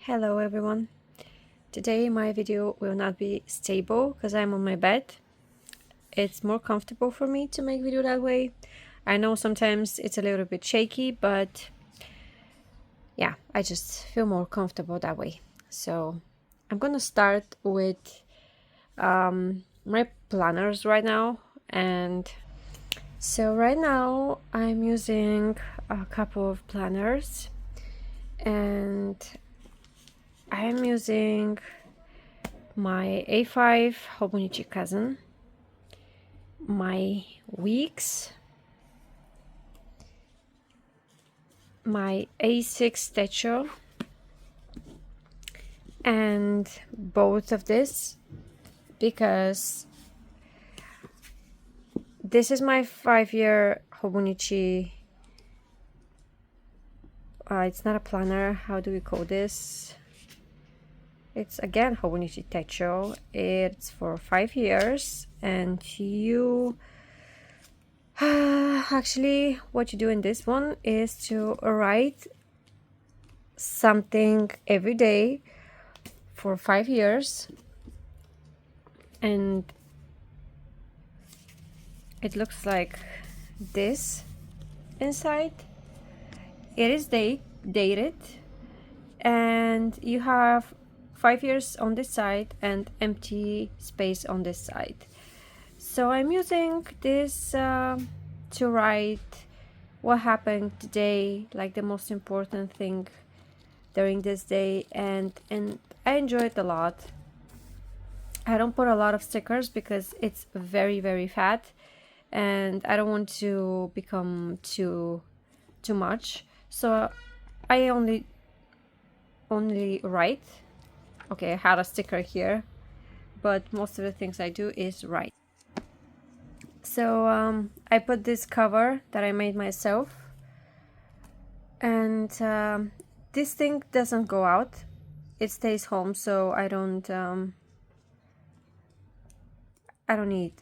Hello everyone. Today my video will not be stable because I'm on my bed. It's more comfortable for me to make video that way. I know sometimes it's a little bit shaky, but yeah, I just feel more comfortable that way. So I'm gonna start with my planners right now. And so right now I'm using a couple of planners, and I'm using my A5 Hobonichi cousin, my weeks, my A6 techo, and both of this because this is my 5-year Hobonichi. It's not a planner. How do we call this? It's again Hobonichi techo. It's for 5 years, and you actually what you do in this one is to write something every day for 5 years, and it looks like this inside. It is dated, and you have 5 years on this side and empty space on this side. So I'm using this to write what happened today, like the most important thing during this day, and I enjoy it a lot. I don't put a lot of stickers because it's very fat, and I don't want to become too much. So I only write. Okay, I had a sticker here, but most of the things I do is write. So I put this cover that I made myself, and this thing doesn't go out. It stays home, so I don't need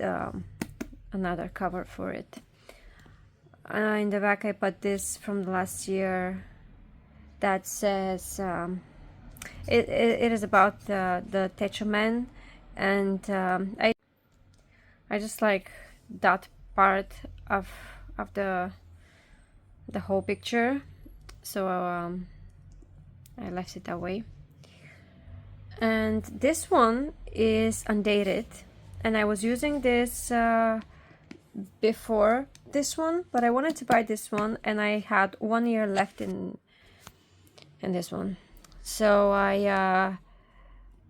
another cover for it. In the back I put this from the last year that says it is about the Techo Man, and I just like that part of the whole picture, so I left it that way. And this one is undated, and I was using this before this one, but I wanted to buy this one, and I had 1 year left in this one, so I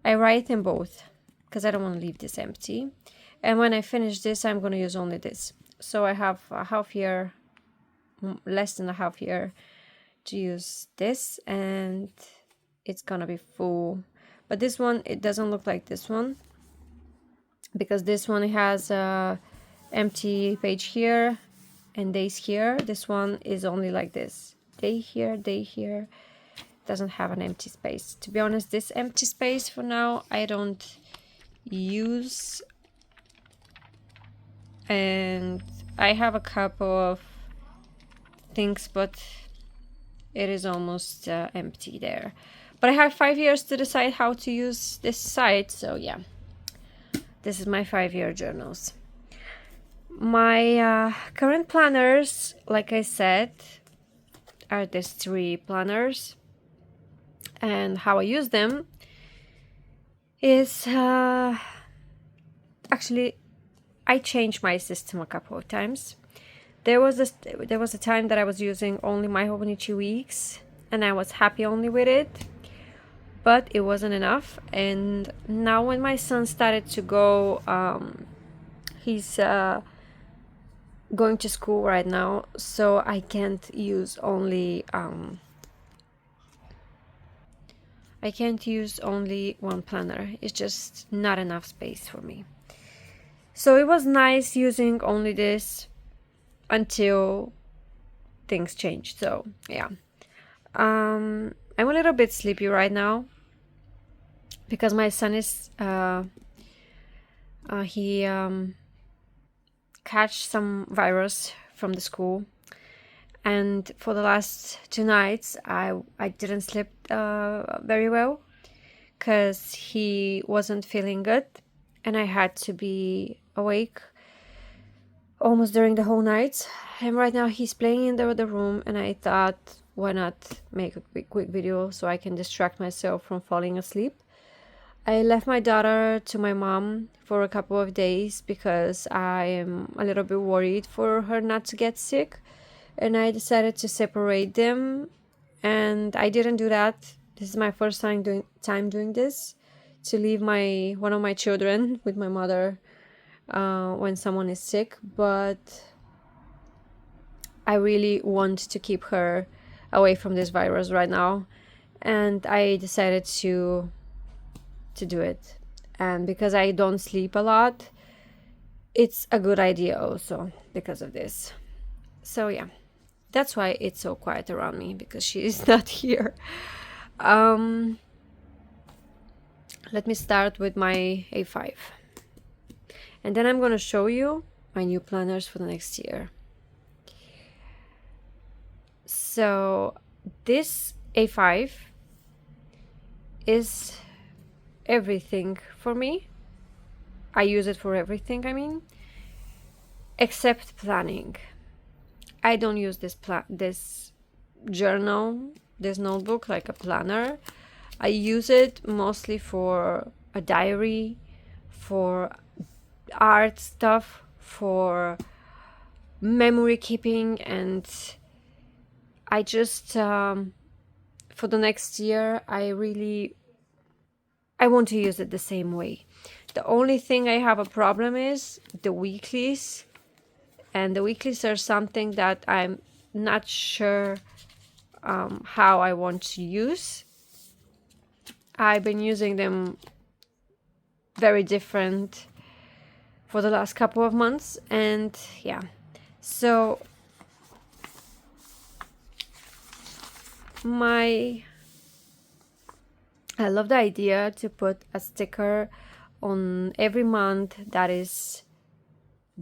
write in both because I don't want to leave this empty. And when I finish this, I'm going to use only this, so I have a half year, less than a half year to use this, and it's gonna be full. But this one, it doesn't look like this one, because this one has a empty page here and days here. This one is only like this, day here, doesn't have an empty space. To be honest, this empty space for now I don't use, and I have a couple of things, but it is almost empty there. But I have 5 years to decide how to use this site, so yeah, this is my 5-year journals. My current planners, like I said, are these 3 planners, and how I use them is actually I changed my system a couple of times. There was a time that I was using only my Hobonichi weeks, and I was happy only with it, but it wasn't enough. And now when my son started to go, he's going to school right now, so I can't use only one planner. It's just not enough space for me. So it was nice using only this until things changed. So yeah, I'm a little bit sleepy right now because my son is he catch some virus from the school, And for the last 2 nights, I didn't sleep very well because he wasn't feeling good, and I had to be awake almost during the whole night. And right now he's playing in the other room, and I thought, why not make a quick video so I can distract myself from falling asleep. I left my daughter to my mom for a couple of days because I am a little bit worried for her not to get sick, and I decided to separate them, and I didn't do that. This is my first time doing this, to leave one of my children with my mother when someone is sick, but I really want to keep her away from this virus right now, and I decided to do it. And because I don't sleep a lot, it's a good idea also because of this. So yeah, that's why it's so quiet around me, because she is not here. Let me start with my A5, and then I'm going to show you my new planners for the next year. So this A5 is everything for me. I use it for everything, I mean, except planning. I don't use this journal, this notebook, like a planner. I use it mostly for a diary, for art stuff, for memory keeping, and I just for the next year I want to use it the same way. The only thing I have a problem is the weeklies, and the weeklies are something that I'm not sure how I want to use. I've been using them very different for the last couple of months, and yeah, so I love the idea to put a sticker on every month that is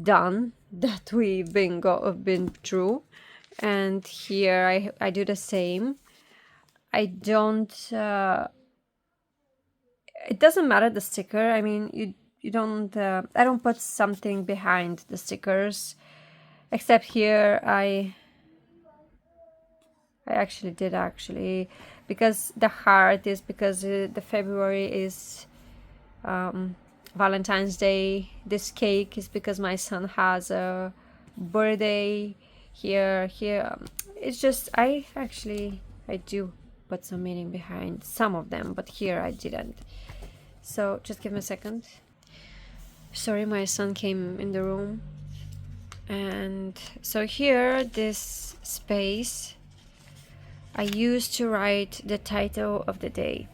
done, that we've been through, and here I do the same. I don't it doesn't matter the sticker. I mean, you don't I don't put something behind the stickers, except here I actually did because the heart is because the February is Valentine's Day. This cake is because my son has a birthday. Here it's just I do put some meaning behind some of them, but here I didn't. So just give me a second. Sorry, my son came in the room. And so here, this space, I used to write the title of the day.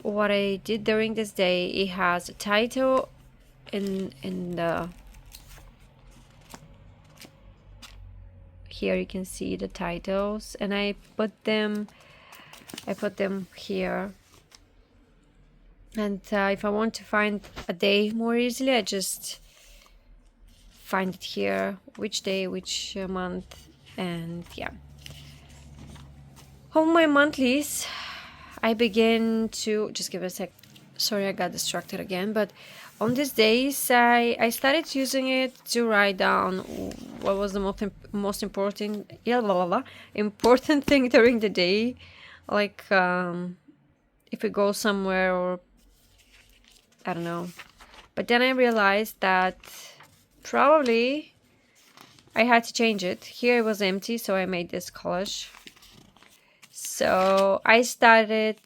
What I did during this day, it has a title in the, here you can see the titles, and I put them here. And if I want to find a day more easily, I just find it here, which day, which month, and yeah. On my monthlies, I begin to, just give a sec, sorry I got distracted again, but on these days I started using it to write down what was the most important important thing during the day, like if we go somewhere, or I don't know. But then I realized that probably I had to change it. Here it was empty, so I made this collage. So I started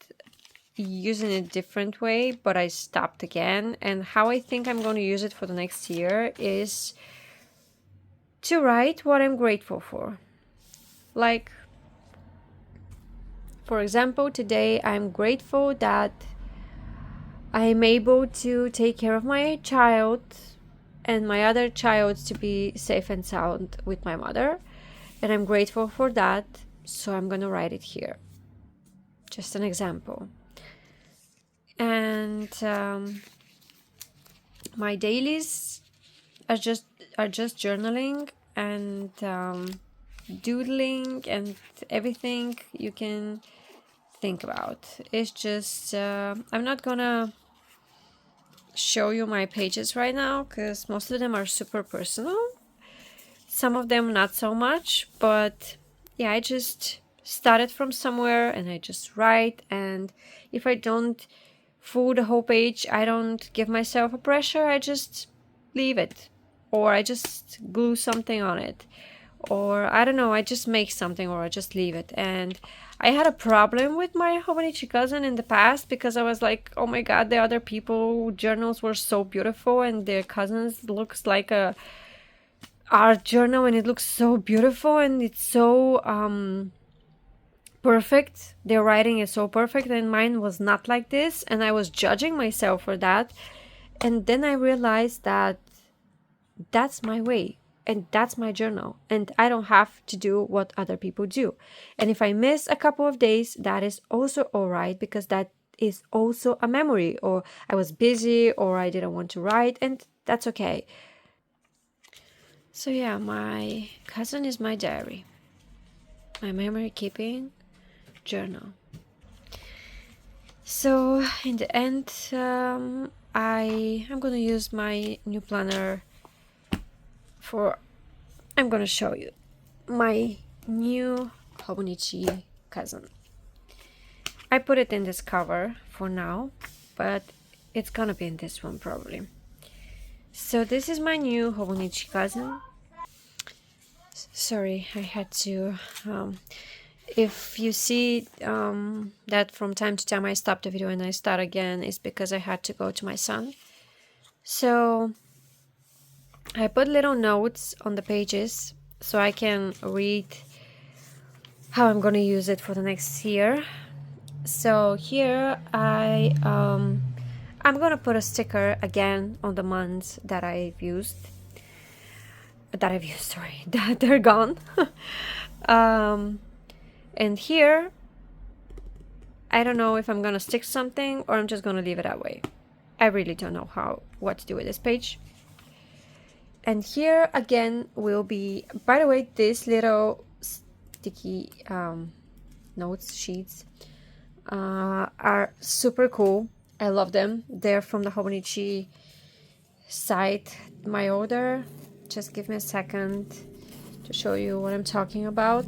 using it a different way, but I stopped again. And how I think I'm going to use it for the next year is to write what I'm grateful for. Like, for example, today I'm grateful that I'm able to take care of my child and my other child to be safe and sound with my mother. And I'm grateful for that, so I'm going to write it here. Just an example. And my dailies are just journaling, and doodling and everything you can think about. It's just I'm not gonna show you my pages right now because most of them are super personal. Some of them not so much, but yeah, I just started from somewhere and I just write, and if I don't full the whole page, I don't give myself a pressure, I just leave it, or I just glue something on it, or I don't know, I just make something, or I just leave it. And I had a problem with my Hobonichi cousin in the past because I was like, oh my god, the other people journals were so beautiful and their cousins looks like a art journal and it looks so beautiful and it's so perfect. Their writing is so perfect and mine was not like this, and I was judging myself for that. And then I realized that that's my way and that's my journal, and I don't have to do what other people do. And if I miss a couple of days, that is also all right, because that is also a memory, or I was busy or I didn't want to write, and that's okay. So yeah, my cousin is my diary, my memory keeping journal. So in the end, I'm gonna use my new planner for, I'm gonna show you my new Hobonichi cousin. I put it in this cover for now, but it's gonna be in this one probably. So this is my new Hobonichi cousin. Sorry, I had to if you see that from time to time I stop the video and I start again, it's because I had to go to my son. So I put little notes on the pages so I can read how I'm gonna use it for the next year. So here I'm gonna put a sticker again on the months that I've used, sorry, that they're gone. And here, I don't know if I'm gonna stick something or I'm just gonna leave it that way. I really don't know what to do with this page. And here again will be, by the way, these little sticky notes sheets are super cool. I love them. They're from the Hobonichi site, my order. Just give me a second to show you what I'm talking about.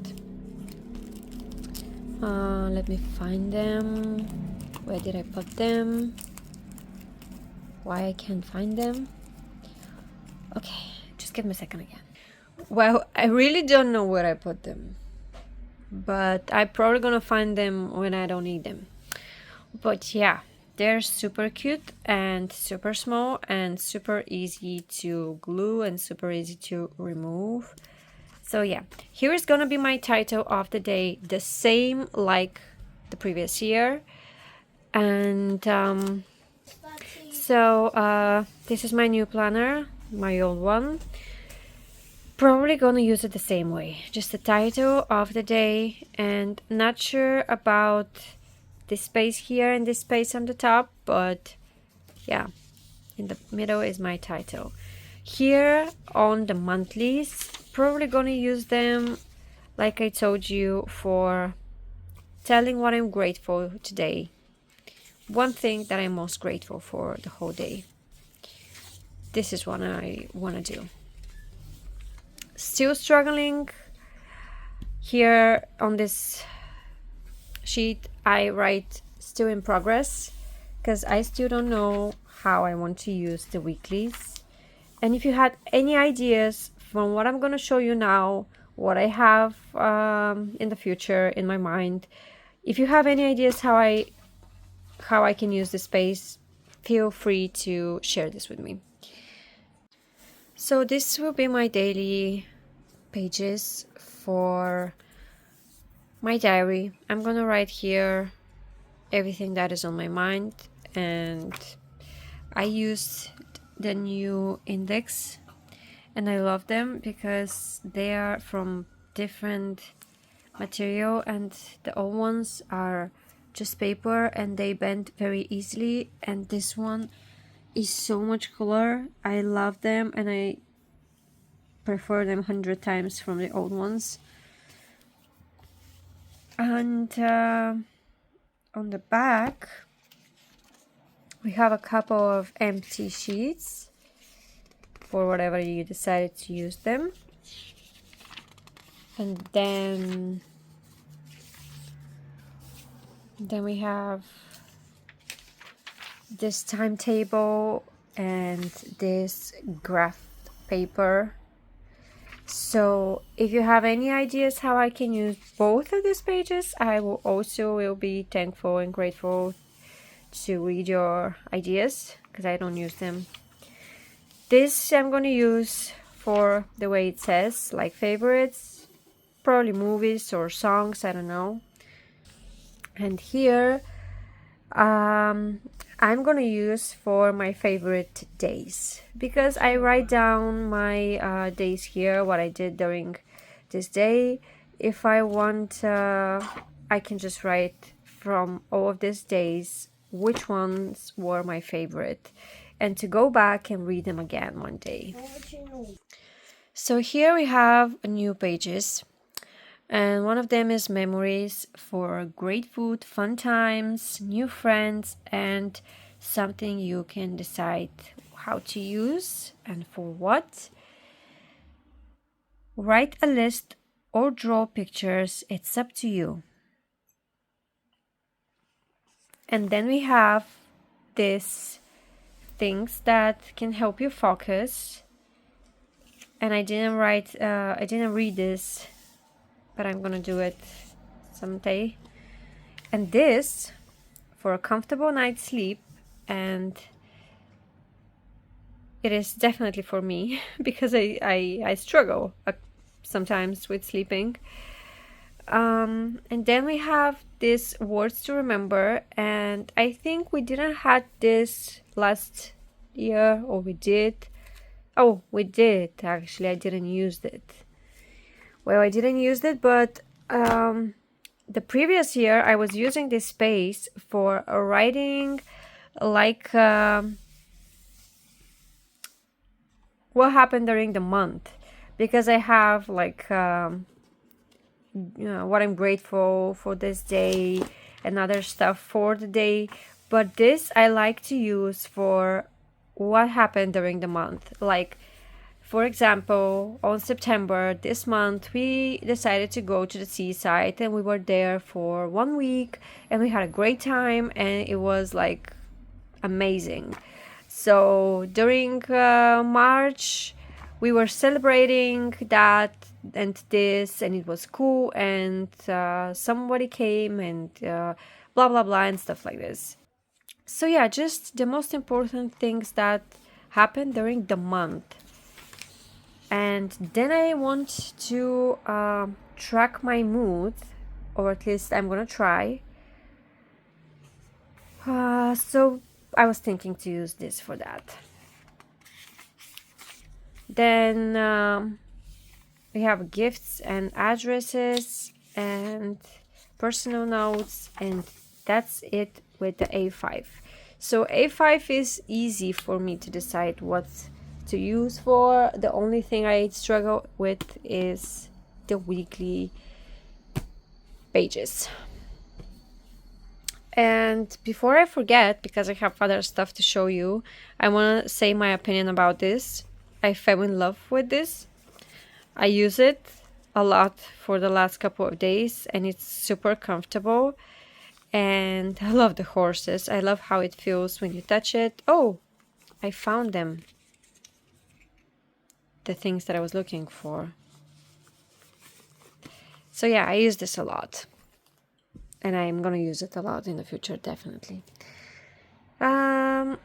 Let me find them. Where did I put them? Why I can't find them? Okay, just give me a second again. Well, I really don't know where I put them, but I'm probably gonna find them when I don't need them. But yeah, they're super cute and super small and super easy to glue and super easy to remove. So yeah, here is gonna be my title of the day, the same like the previous year. And this is my new planner, my old one. Probably gonna use it the same way, just the title of the day, and not sure about this space here and this space on the top, but yeah, in the middle is my title. Here on the monthlies, probably gonna use them, like I told you, for telling what I'm grateful today. One thing that I'm most grateful for the whole day. This is what I want to do. Still struggling. Here on this sheet I write still in progress, because I still don't know how I want to use the weeklies. And if you had any ideas from what I'm going to show you now, what I have in the future in my mind, if you have any ideas how I can use this space, feel free to share this with me. So this will be my daily pages for my diary. I'm gonna write here everything that is on my mind, and I used the new index and I love them because they are from different material, and the old ones are just paper and they bend very easily, and this one is so much cooler. I love them and I prefer them 100 times from the old ones. And on the back, we have a couple of empty sheets for whatever you decided to use them. And then we have this timetable and this graph paper. So if you have any ideas how I can use both of these pages, I will be thankful and grateful to read your ideas, because I don't use them. This I'm going to use for the way it says, like favorites, probably movies or songs, I don't know. And here I'm gonna use for my favorite days, because I write down my days here, what I did during this day. If I want, I can just write from all of these days which ones were my favorite, and to go back and read them again one day. So here we have new pages. And one of them is memories for great food, fun times, new friends, and something you can decide how to use and for what. Write a list or draw pictures, it's up to you. And then we have these things that can help you focus. And I didn't read this, but I'm gonna do it someday. And this for a comfortable night's sleep, and it is definitely for me because I struggle sometimes with sleeping. And then we have these words to remember, and I think we didn't had this last year, or we did. Oh, we did actually. I didn't use it. Well, I didn't use it, but the previous year I was using this space for writing, like what happened during the month, because I have like what I'm grateful for this day and other stuff for the day. But this I like to use for what happened during the month, like, for example, on September this month, we decided to go to the seaside, and we were there for 1 week, and we had a great time, and it was like amazing. So during March, we were celebrating that and this, and it was cool, and somebody came and blah blah blah and stuff like this. So yeah, just the most important things that happened during the month. And then I want to track my mood, or at least I'm gonna try. So I was thinking to use this for that. Then we have gifts and addresses and personal notes, and that's it with the A5. So A5 is easy for me to decide what to use for. The only thing I struggle with is the weekly pages. And before I forget, because I have other stuff to show you, I want to say my opinion about this. I fell in love with this. I use it a lot for the last couple of days, and it's super comfortable. And I love the horses. I love how it feels when you touch it. Oh, I found them. The things that I was looking for. So yeah, I use this a lot. And I'm gonna use it a lot in the future, definitely. So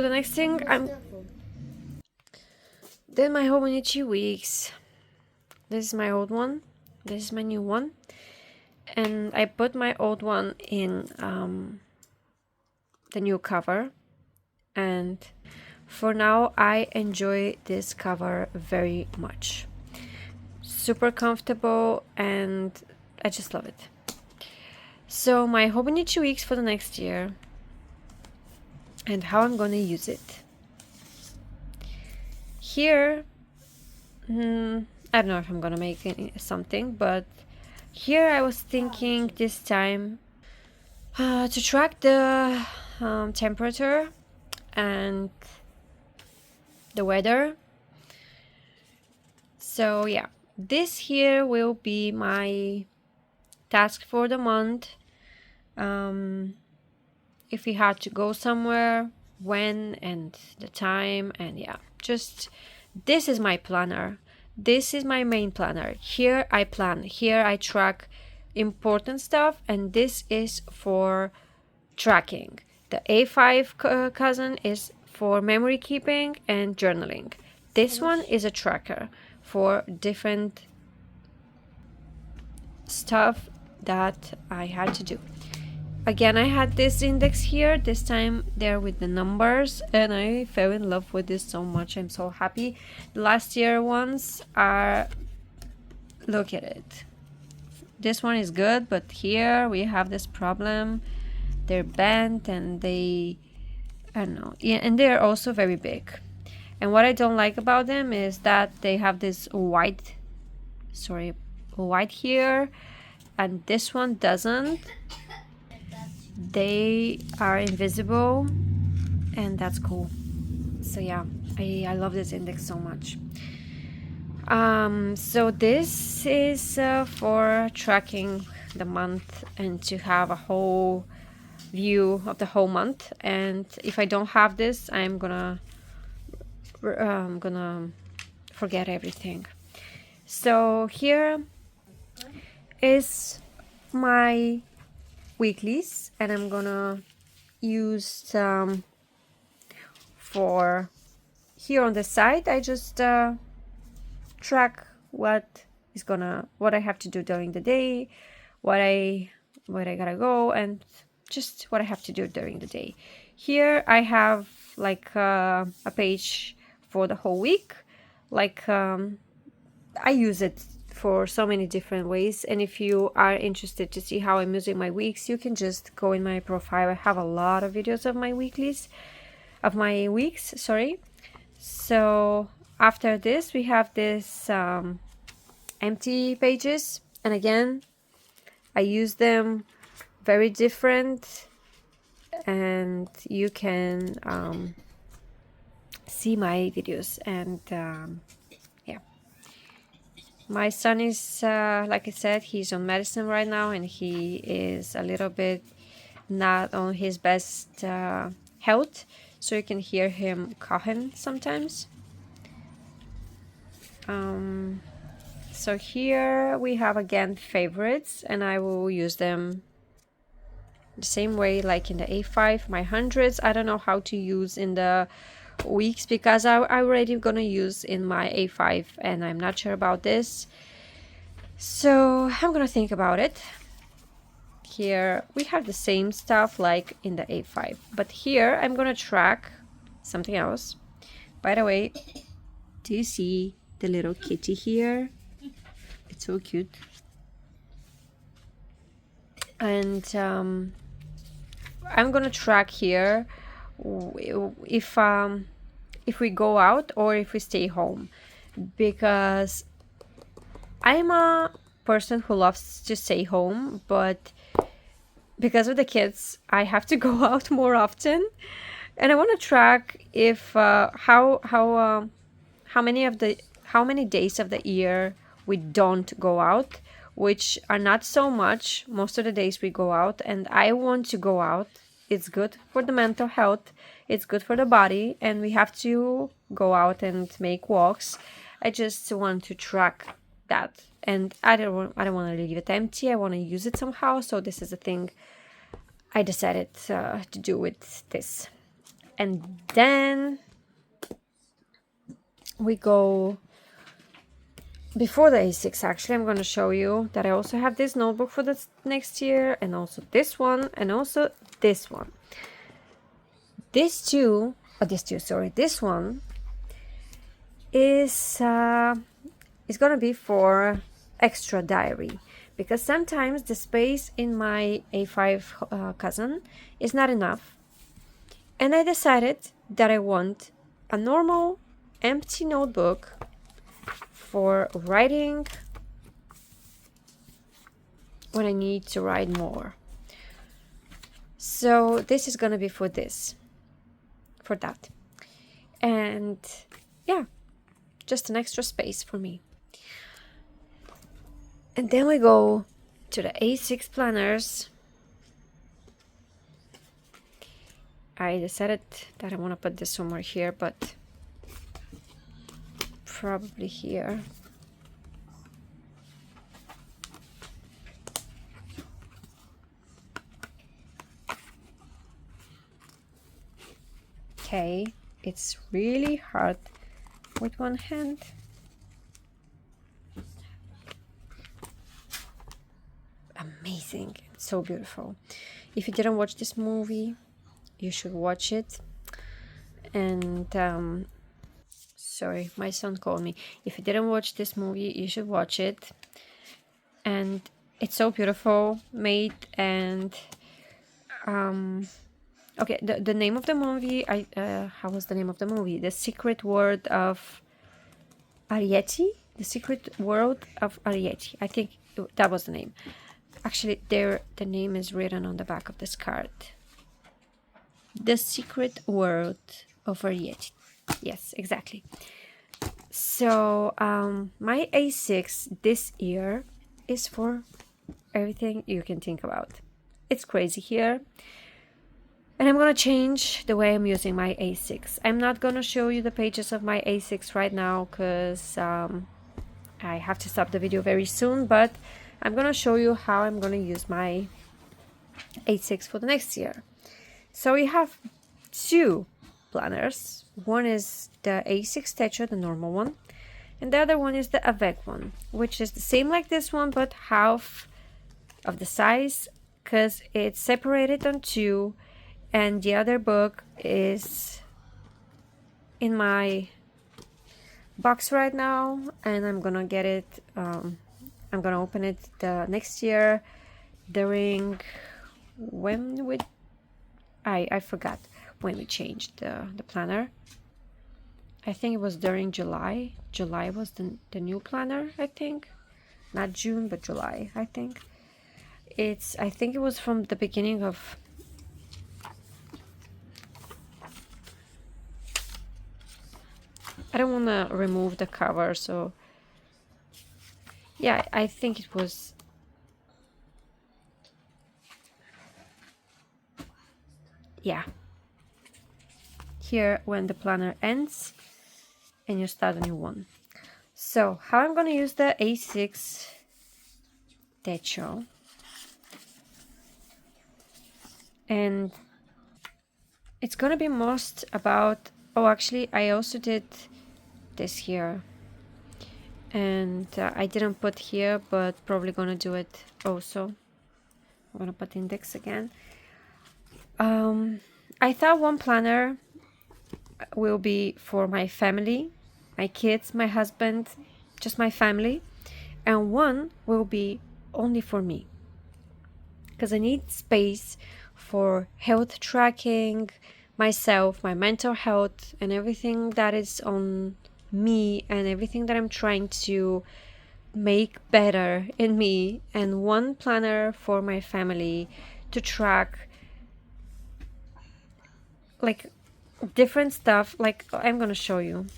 the next thing then my Hobonichi weeks. This is my old one. This is my new one. And I put my old one in the new cover. And for now, I enjoy this cover very much. Super comfortable, and I just love it. So my Hobonichi weeks for the next year, and how I'm gonna use it. Here, I don't know if I'm gonna make something, but Here I was thinking this time to track the temperature and the weather. So yeah, this here will be my task for the month. If we had to go somewhere, when and the time, and yeah, just this is my planner. This is my main planner. Here I plan, here I track important stuff, and this is for tracking. The A5 cousin is for memory keeping and journaling. This one is a tracker for different stuff that I had to do. Again, I had this index here, this time there with the numbers, and I fell in love with this so much. I'm so happy. The last year ones are, look at it. This one is good, but here we have this problem. They're bent and I don't know. Yeah, and they're also very big. And what I don't like about them is that they have this white here, and this one doesn't. They are invisible, and that's cool. So yeah, I love this index so much. So this is for tracking the month and to have a whole view of the whole month. And if I don't have this, I'm gonna forget everything. So here is my weeklies, and I'm gonna use for here on the side. I just track what I have to do during the day, what I gotta go, and just what I have to do during the day. Here I have like a page for the whole week. Like I use it for so many different ways, and if you are interested to see how I'm using my weeks, you can just go in my profile. I have a lot of videos of my weeks. So after this we have this empty pages, and again I use them very different, and you can see my videos. And yeah, my son is like I said, he's on medicine right now, and he is a little bit not on his best health, so you can hear him coughing sometimes. So here we have again favorites, and I will use them the same way like in the A5. My hundreds I don't know how to use in the weeks, because I already gonna use in my A5 and I'm not sure about this, so I'm gonna think about it. Here we have the same stuff like in the A5, but here I'm gonna track something else. By the way, do you see the little kitty here? It's so cute. And I'm gonna track here if we go out or if we stay home, because I'm a person who loves to stay home, but because of the kids I have to go out more often, and I want to track if how many days of the year we don't go out, which are not so much. Most of the days we go out, and I want to go out. It's good for the mental health, it's good for the body, and we have to go out and make walks. I just want to track that, and I don't want to leave it empty. I want to use it somehow. So this is a thing I decided to do with this. And then we go before the A6. Actually, I'm going to show you that I also have this notebook for the next year, and also this one, and also this one. This one is going to be for extra diary, because sometimes the space in my A5 cousin is not enough, and I decided that I want a normal empty notebook for writing when I need to write more. So this is gonna be for that. And yeah, just an extra space for me. And then we go to the A6 planners. I decided that I want to put this somewhere here, but probably here. Okay, it's really hard with one hand. Amazing, so beautiful. If you didn't watch this movie, you should watch it. And sorry, my son called me. If you didn't watch this movie, you should watch it. And it's so beautiful made. And okay, the name of the movie, how was the name of the movie? The Secret World of Arieti? The Secret World of Arieti. I think that was the name. Actually, the name is written on the back of this card. The Secret World of Arieti. Yes, exactly. So my A6 this year is for everything you can think about. It's crazy here. And I'm going to change the way I'm using my A6. I'm not going to show you the pages of my A6 right now because I have to stop the video very soon. But I'm going to show you how I'm going to use my A6 for the next year. So we have two planners. One is the A6 Techo, the normal one. And the other one is the Avec one, which is the same like this one, but half of the size because it's separated on two. And the other book is in my box right now, and I'm gonna get it. I'm gonna open it the next year during when we. I forgot when we changed the planner. I think it was during July. July was the new planner. I think, not June, but July. I think I think it was from the beginning of. I don't want to remove the cover, so yeah, I think it was here when the planner ends and you start a new one. So how I'm going to use the A6 Techo, and it's going to be most about, oh actually I also did this here, and I didn't put here, but probably gonna do it also. I'm gonna put index again. I thought one planner will be for my family, my kids, my husband, just my family, and one will be only for me because I need space for health tracking, myself, my mental health, and everything that is on me and everything that I'm trying to make better in me, and one planner for my family to track like different stuff. Like I'm gonna show you.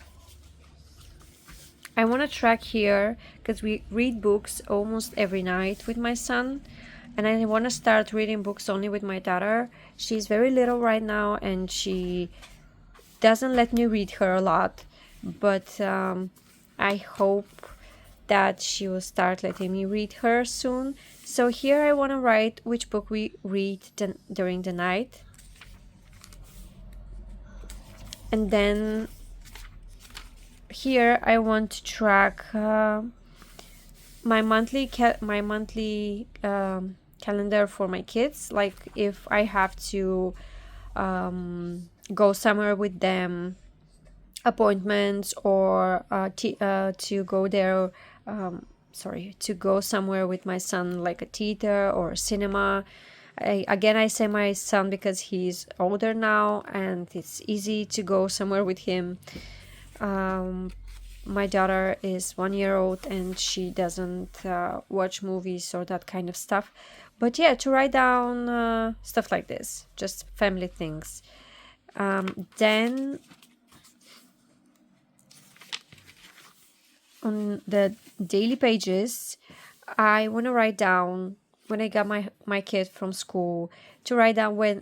I want to track here because we read books almost every night with my son, and I want to start reading books only with my daughter. She's very little right now and she doesn't let me read her a lot, but I hope that she will start letting me read her soon. So here I want to write which book we read during the night, and then here I want to track my monthly calendar for my kids. Like if I have to go somewhere with them, appointments, or to go there, to go somewhere with my son, like a theater or a cinema. I say my son because he's older now and it's easy to go somewhere with him. my daughter is 1 year old and she doesn't watch movies or that kind of stuff. But yeah, to write down stuff like this, just family things. Then on the daily pages, I want to write down when I got my kid from school, to write down when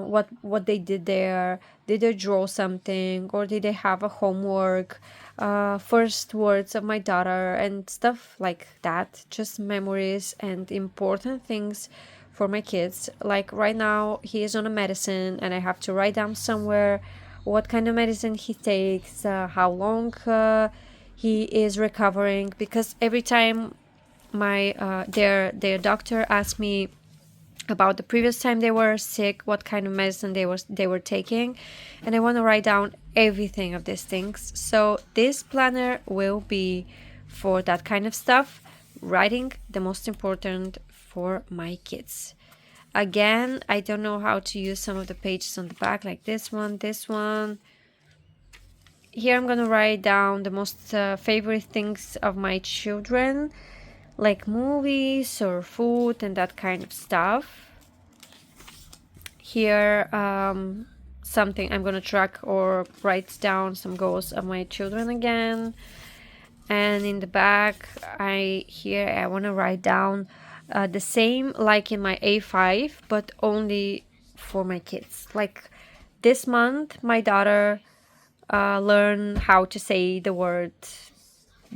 what they did there. Did they draw something, or did they have a homework? First words of my daughter and stuff like that. Just memories and important things for my kids. Like right now, he is on a medicine, and I have to write down somewhere what kind of medicine he takes, how long he is recovering, because every time my their doctor asked me about the previous time they were sick, what kind of medicine they were taking, and I want to write down everything of these things. So this planner will be for that kind of stuff, writing the most important for my kids. Again, I don't know how to use some of the pages on the back, like this one. Here I'm gonna write down the most favorite things of my children, like movies or food and that kind of stuff. Here, something I'm gonna track or write down some goals of my children again. And in the back, I want to write down the same like in my A5, but only for my kids. Like this month, my daughter learned how to say the word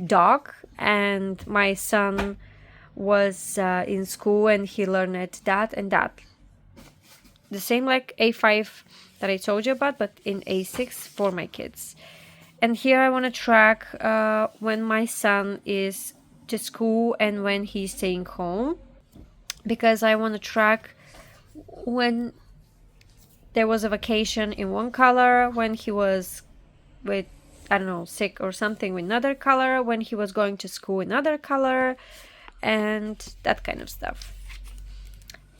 dog, and my son was in school and he learned that and that. The same like A5 that I told you about, but in A6 for my kids. And here I want to track when my son is to school and when he's staying home, because I want to track when there was a vacation in one color, when he was with, I don't know, sick or something with another color, when he was going to school another color, and that kind of stuff.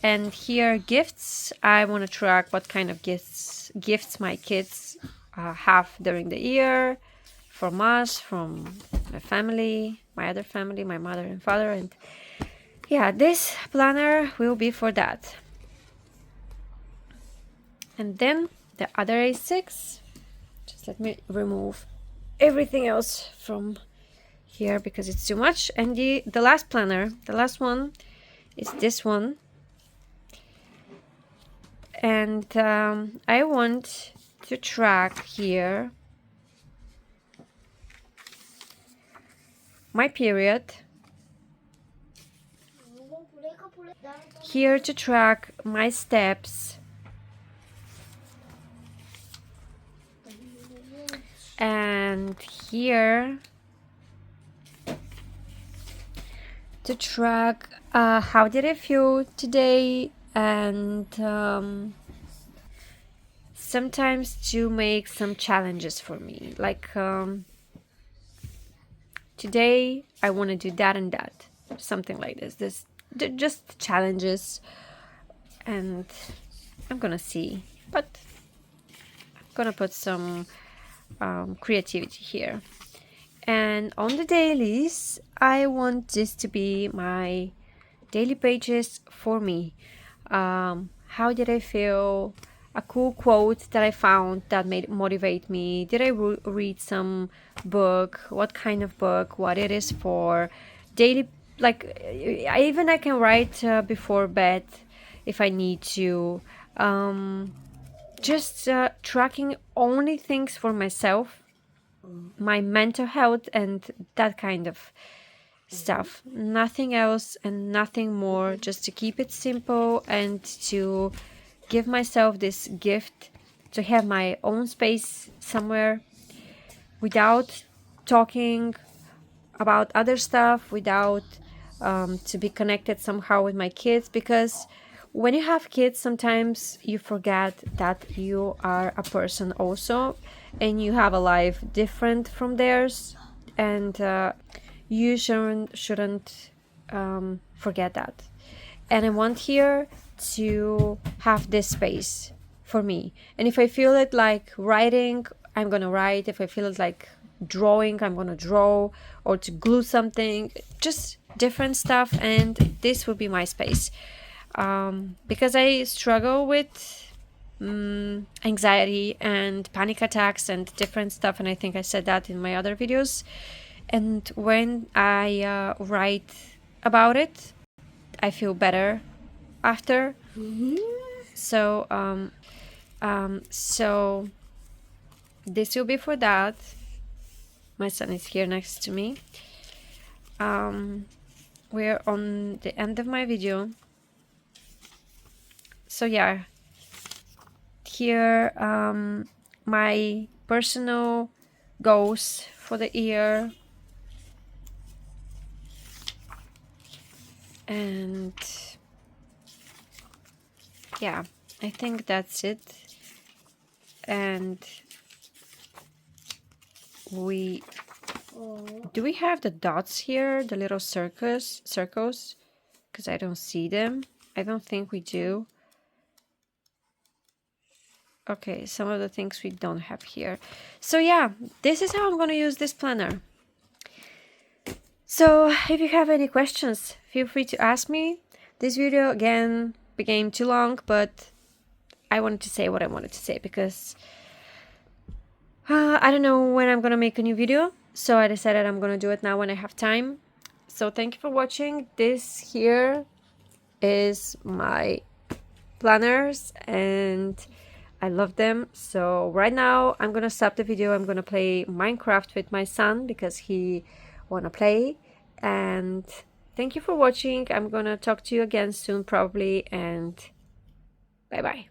And here, gifts, I want to track what kind of gifts my kids have during the year, from us, from my family, my other family, my mother and father. And yeah, this planner will be for that. And then the other A6, just let me remove everything else from here because it's too much. And the last planner, the last one is this one. And I want to track here my period. Here to track my steps. And here to track how did I feel today, and sometimes to make some challenges for me, like today I want to do that and that, something like this just challenges, and I'm gonna see, but I'm gonna put some creativity here. And on the dailies, I want this to be my daily pages for me. How did I feel? A cool quote that I found that made motivate me. Did I read some book? What kind of book? What it is for? Daily, like I can write before bed if I need to. Just tracking only things for myself, my mental health, and that kind of stuff. Nothing else and nothing more, just to keep it simple and to give myself this gift to have my own space somewhere without talking about other stuff, without to be connected somehow with my kids, because when you have kids, sometimes you forget that you are a person also, and you have a life different from theirs, and you shouldn't forget that. And I want here to have this space for me. And if I feel it like writing, I'm gonna write. If I feel it like drawing, I'm gonna draw, or to glue something, just different stuff. And this will be my space, because I struggle with anxiety and panic attacks and different stuff, and I think I said that in my other videos. And when I write about it, I feel better after. So so this will be for that. My son is here next to me. We're on the end of my video. So yeah, here my personal goals for the year, and yeah, I think that's it. And we have the dots here, the little circles, because I don't see them. I don't think we do. Okay, some of the things we don't have here. So yeah, this is how I'm going to use this planner. So if you have any questions, feel free to ask me. This video again became too long, but I wanted to say what I wanted to say because I don't know when I'm gonna make a new video, so I decided I'm gonna do it now when I have time. So thank you for watching. This here is my planners and I love them. So right now I'm gonna stop the video. I'm gonna play Minecraft with my son because he wanna play. And thank you for watching. I'm gonna talk to you again soon probably, and bye bye.